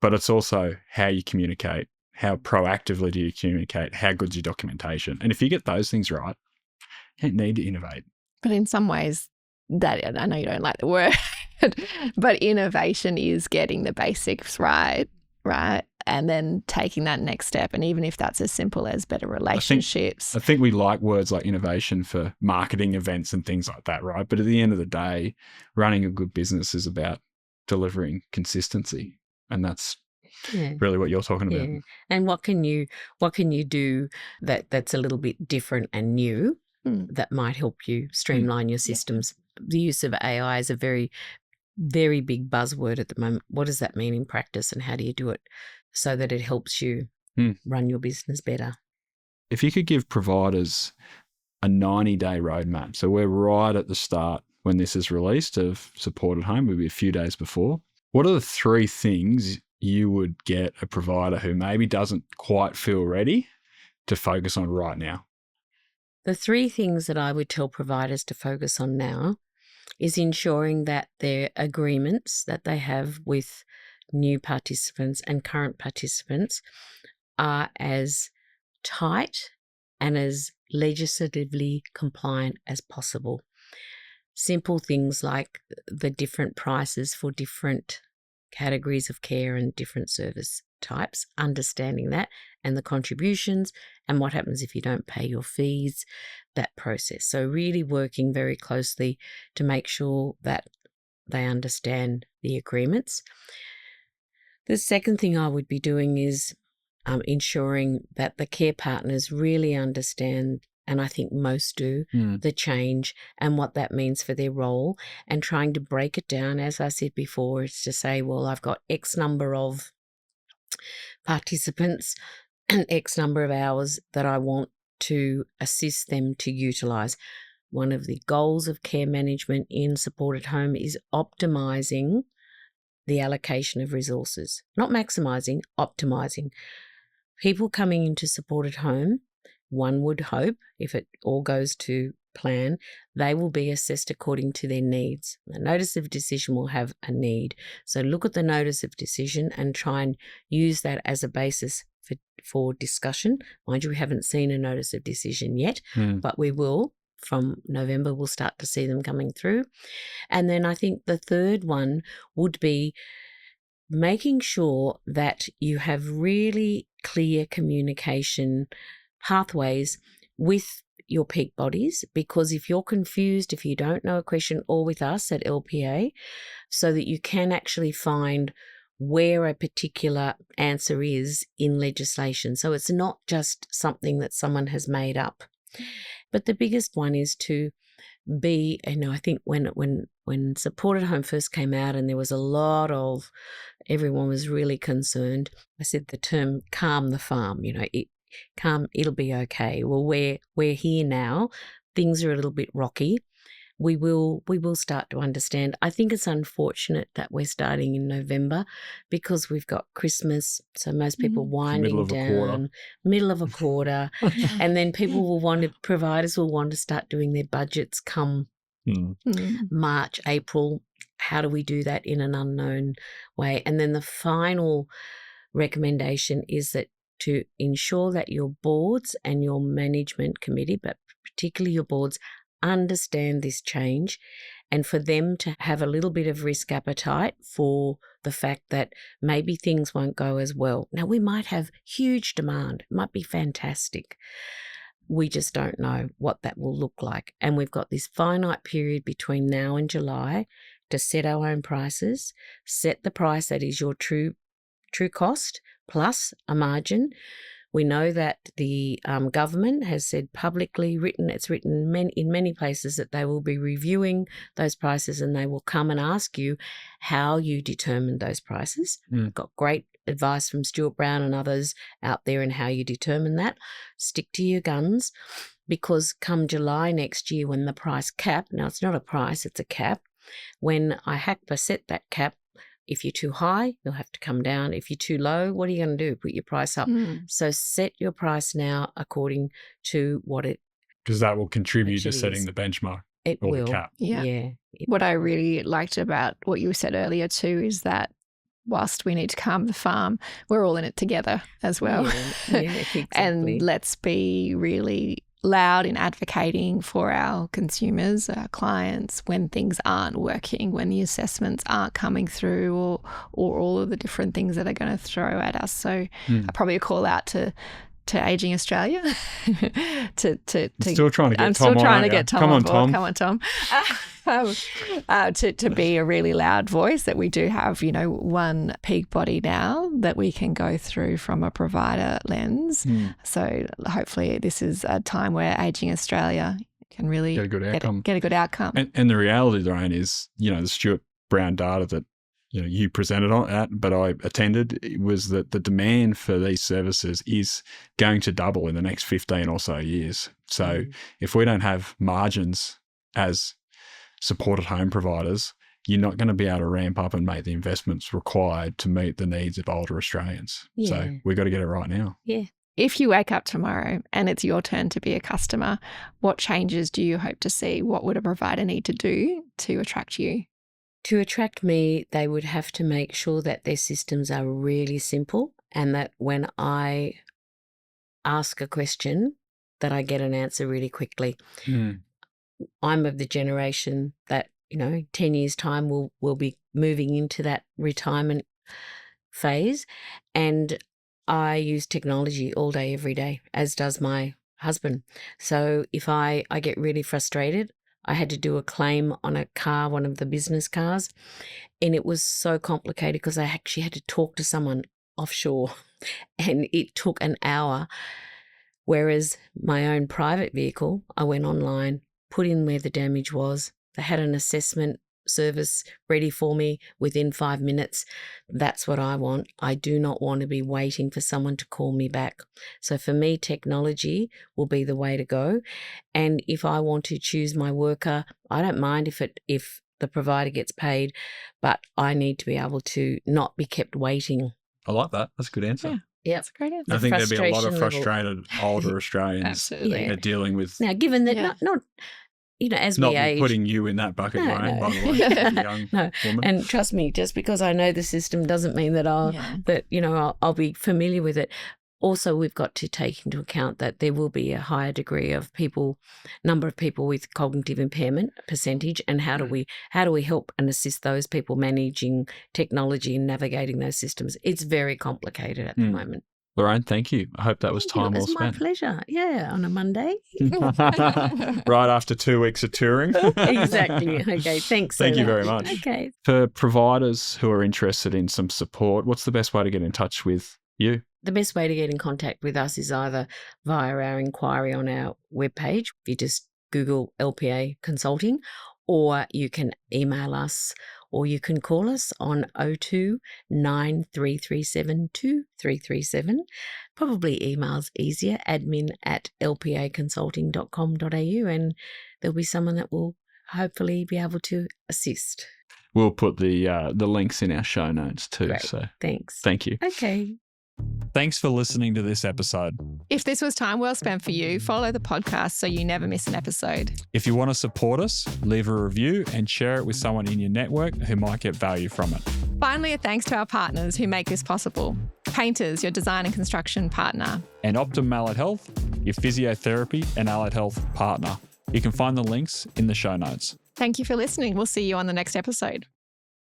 Speaker 3: but it's also how you communicate, how proactively do you communicate, how good's your documentation. And if you get those things right, you don't need to innovate.
Speaker 2: But in some ways, that, I know you don't like the word, but innovation is getting the basics right? And then taking that next step. And even if that's as simple as better relationships.
Speaker 3: I think we like words like innovation for marketing events and things like that, right? But at the end of the day, running a good business is about delivering consistency. And that's really what you're talking about.
Speaker 1: And what can you do that's a little bit different and new that might help you streamline your systems? The use of AI is a very, very big buzzword at the moment. What does that mean in practice, and how do you do it so that it helps you run your business better?
Speaker 3: If you could give providers a 90-day roadmap, so we're right at the start when this is released of Support at Home, maybe a few days before, what are the 3 things you would get a provider who maybe doesn't quite feel ready to focus on right now?
Speaker 1: The 3 things that I would tell providers to focus on now is ensuring that their agreements that they have with new participants and current participants are as tight and as legislatively compliant as possible. Simple things like the different prices for different categories of care and different service types, understanding that, and the contributions, and what happens if you don't pay your fees, that process. So really working very closely to make sure that they understand the agreements. The second thing I would be doing is ensuring that the care partners really understand, and I think most do, the change and what that means for their role, and trying to break it down. As I said before, it's to say, well, I've got X number of participants and X number of hours that I want to assist them to utilise. One of the goals of care management in supported home is optimising the allocation of resources, not maximising, optimising. People coming into supported home, one would hope, if it all goes to plan, they will be assessed according to their needs. The notice of decision will have a need. So look at the notice of decision and try and use that as a basis for discussion. Mind you, we haven't seen a notice of decision yet, but we will. From November, we'll start to see them coming through. And then I think the third one would be making sure that you have really clear communication pathways with your peak bodies, because if you're confused, if you don't know a question, or with us at LPA, so that you can actually find where a particular answer is in legislation. So it's not just something that someone has made up. But the biggest one is to be, I think when supported home first came out and there was a lot of, everyone was really concerned, I said the term calm the farm, it'll be okay. Well, we're here now. Things are a little bit rocky. We will start to understand. I think it's unfortunate that we're starting in November because we've got Christmas, so most people winding down, middle of a quarter, and then providers will want to start doing their budgets come March, April. How do we do that in an unknown way? And then the final recommendation is that to ensure that your boards and your management committee, but particularly your boards, understand this change, and for them to have a little bit of risk appetite for the fact that maybe things won't go as well. Now, we might have huge demand. It might be fantastic. We just don't know what that will look like. And we've got this finite period between now and July to set our own prices, set the price that is your true cost plus a margin. We know that the government has said publicly, it's written in many places that they will be reviewing those prices, and they will come and ask you how you determine those prices. Got great advice from Stuart Brown and others out there in how you determine that. Stick to your guns, because come July next year, when the price cap, now it's not a price, it's a cap, when IHACPA set that cap, if you're too high, you'll have to come down. If you're too low, what are you going to do? Put your price up. So set your price now according to what it...
Speaker 3: Because that will contribute to
Speaker 1: actually
Speaker 3: setting
Speaker 1: is.
Speaker 3: the benchmark
Speaker 1: It
Speaker 3: or
Speaker 1: will.
Speaker 3: the cap.
Speaker 2: Yeah. What I really liked about what you said earlier too is that whilst we need to calm the farm, we're all in it together as well.
Speaker 1: Yeah, exactly.
Speaker 2: And let's be really loud in advocating for our consumers, our clients, when things aren't working, when the assessments aren't coming through, or all of the different things that are going to throw at us. So probably a call out to Aging Australia.
Speaker 3: Still trying to get
Speaker 2: I'm
Speaker 3: Tom
Speaker 2: still
Speaker 3: on,
Speaker 2: trying
Speaker 3: aren't
Speaker 2: to
Speaker 3: you?
Speaker 2: get Tom
Speaker 3: Come
Speaker 2: on
Speaker 3: on,
Speaker 2: board.
Speaker 3: Tom.
Speaker 2: Come on, Tom. To be a really loud voice, that we do have, one peak body now that we can go through from a provider lens. So hopefully this is a time where Aging Australia can really
Speaker 3: Get a good outcome.
Speaker 2: Get a good outcome.
Speaker 3: And the reality, Lorraine, is, the Stuart Brown data that you presented on at, but I attended, was that the demand for these services is going to double in the next 15 or so years. So if we don't have margins as supported home providers, you're not going to be able to ramp up and make the investments required to meet the needs of older Australians.
Speaker 1: Yeah.
Speaker 3: So we've got to get it right now.
Speaker 1: Yeah.
Speaker 2: If you wake up tomorrow and it's your turn to be a customer, what changes do you hope to see? What would a provider need to do to attract you?
Speaker 1: To attract me, they would have to make sure that their systems are really simple, and that when I ask a question, that I get an answer really quickly. I'm of the generation that, 10 years' time we'll be moving into that retirement phase, and I use technology all day, every day, as does my husband. So if I get really frustrated, I had to do a claim on a car, one of the business cars, and it was so complicated because I actually had to talk to someone offshore, and it took an hour. Whereas my own private vehicle, I went online, put in where the damage was. They had an assessment service ready for me within 5 minutes. That's what I want. I do not want to be waiting for someone to call me back. So for me, technology will be the way to go. And if I want to choose my worker, I don't mind if the provider gets paid, but I need to be able to not be kept waiting.
Speaker 3: I like that. That's a good answer.
Speaker 2: Yeah.
Speaker 1: Yeah,
Speaker 2: That's a great answer.
Speaker 3: I think there'd be a lot of
Speaker 1: frustration
Speaker 3: frustrated older Australians
Speaker 2: Absolutely.
Speaker 3: that are dealing with
Speaker 1: Now, given that
Speaker 2: Yeah.
Speaker 1: not as
Speaker 3: not
Speaker 1: we age,
Speaker 3: putting you in that bucket,
Speaker 1: No,
Speaker 3: Lorraine,
Speaker 1: no.
Speaker 3: by the way, you young
Speaker 1: No,
Speaker 3: woman.
Speaker 1: and trust me, just because I know the system doesn't mean that I'll be familiar with it. Also, we've got to take into account that there will be a higher degree of number of people with cognitive impairment percentage, and how do we help and assist those people managing technology and navigating those systems? It's very complicated at the moment.
Speaker 3: Lorraine, thank you. I hope that was time well
Speaker 1: It's my
Speaker 3: spent.
Speaker 1: pleasure. Yeah, on a Monday.
Speaker 3: Right after 2 weeks of touring.
Speaker 1: Exactly. Okay, thanks.
Speaker 3: Thank you
Speaker 1: Sola.
Speaker 3: very much.
Speaker 1: Okay.
Speaker 3: For providers who are interested in some support, what's the best way to get in touch with you?
Speaker 1: The best way to get in contact with us is either via our inquiry on our webpage. If you just Google LPA Consulting, or you can email us, or you can call us on 02 9337 2337. Probably email's easier, admin@lpaconsulting.com.au, and there'll be someone that will hopefully be able to assist.
Speaker 3: We'll put the links in our show notes too.
Speaker 1: Great.
Speaker 3: So
Speaker 1: Thanks.
Speaker 3: thank you.
Speaker 1: Okay.
Speaker 3: Thanks for listening to this episode.
Speaker 2: If this was time well spent for you, follow the podcast so you never miss an episode.
Speaker 3: If you want to support us, leave a review and share it with someone in your network who might get value from it.
Speaker 2: Finally, a thanks to our partners who make this possible. Painters, your design and construction partner.
Speaker 3: And Optum Allied Health, your physiotherapy and allied health partner. You can find the links in the show notes.
Speaker 2: Thank you for listening. We'll see you on the next episode.